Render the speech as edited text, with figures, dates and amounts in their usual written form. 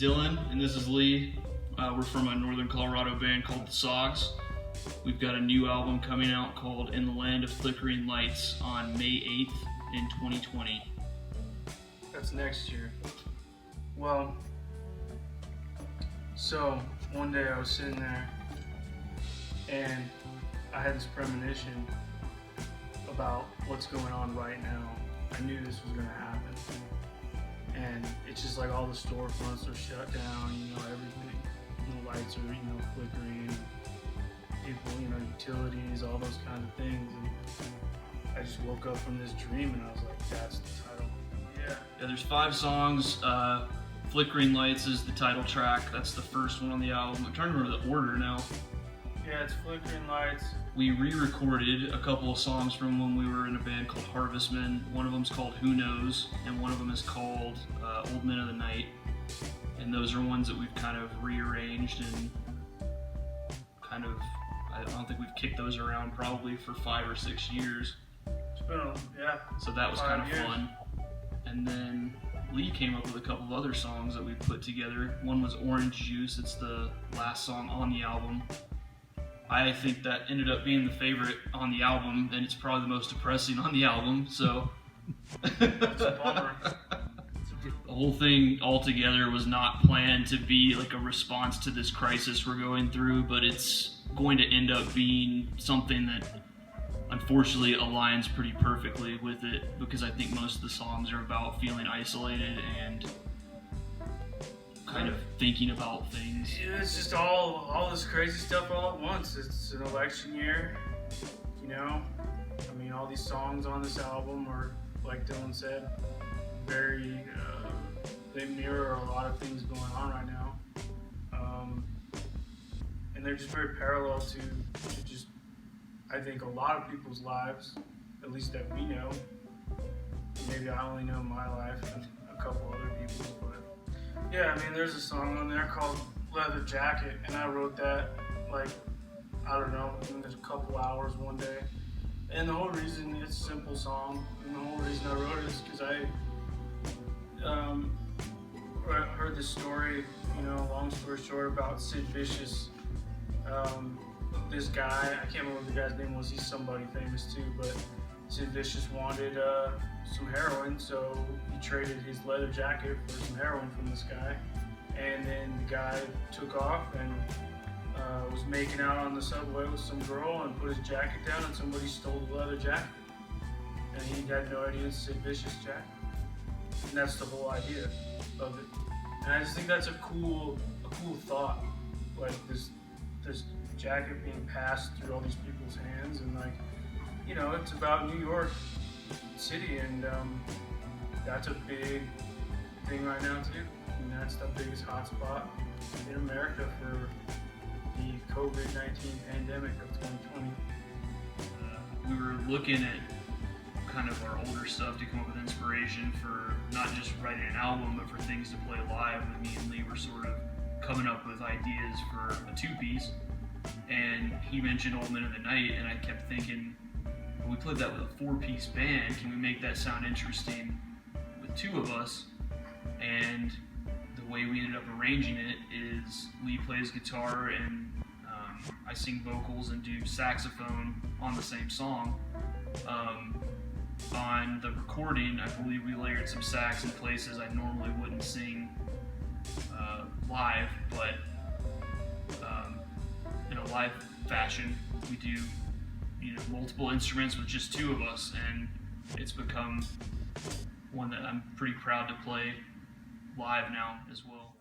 Dylan, and this is Lee. We're from a northern Colorado band called the Sogs. We've got a new album coming out called In the Land of Flickering Lights on May 8th in 2020. That's next year. Well, so one day I was sitting there and I had this premonition about what's going on right now. I knew this was going to happen. And it's just like all the storefronts are shut down, everything. The lights are, flickering. People, utilities, all those kind of things. And I just woke up from this dream and I was like, that's the title. Yeah, there's 5 songs. Flickering Lights is the title track. That's the first one on the album. I'm trying to remember the order now. Yeah, it's Flickering Lights. We re-recorded a couple of songs from when we were in a band called Harvestmen. One of them's called Who Knows, and one of them is called Old Men of the Night. And those are ones that we've kind of rearranged and I don't think we've kicked those around probably for 5 or 6 years. It's been, So that was kind of fun. And then Lee came up with a couple of other songs that we put together. One was Orange Juice. It's the last song on the album. I think that ended up being the favorite on the album, and it's probably the most depressing on the album, so. It's a bummer. The whole thing altogether was not planned to be like a response to this crisis we're going through, but it's going to end up being something that unfortunately aligns pretty perfectly with it, because I think most of the songs are about feeling isolated and kind of thinking about things. It's just all this crazy stuff all at once. It's an election year, all these songs on this album are, like Dylan said, very, they mirror a lot of things going on right now. And they're just very parallel to just, I think, a lot of people's lives, at least that we know. Maybe I only know my life and a couple other people's, but yeah, there's a song on there called Leather Jacket, and I wrote that, in a couple hours one day. And the whole reason, it's a simple song, and the whole reason I wrote it is because I heard this story, long story short, about Sid Vicious. This guy, I can't remember what the guy's name was, he's somebody famous too, but Sid Vicious wanted some heroin, so he traded his leather jacket for some heroin from this guy. And then the guy took off and was making out on the subway with some girl and put his jacket down, and somebody stole the leather jacket. And he had no idea it's Sid Vicious' jacket. And that's the whole idea of it. And I just think that's a cool thought. Like this jacket being passed through all these people's hands, and it's about New York City, and that's a big thing right now too. And that's the biggest hotspot in America for the COVID-19 pandemic of 2020. We were looking at kind of our older stuff to come up with inspiration for not just writing an album, but for things to play live. And me and Lee were sort of coming up with ideas for a 2-piece. And he mentioned Old Men of the Night, and I kept thinking, well, we played that with a 4-piece band. Can we make that sound interesting with 2 of us? And the way we ended up arranging it is Lee plays guitar and I sing vocals and do saxophone on the same song. On the recording, I believe we layered some sax in places I normally wouldn't sing live, but in a live fashion, we do multiple instruments with just 2 of us, and it's become one that I'm pretty proud to play live now as well.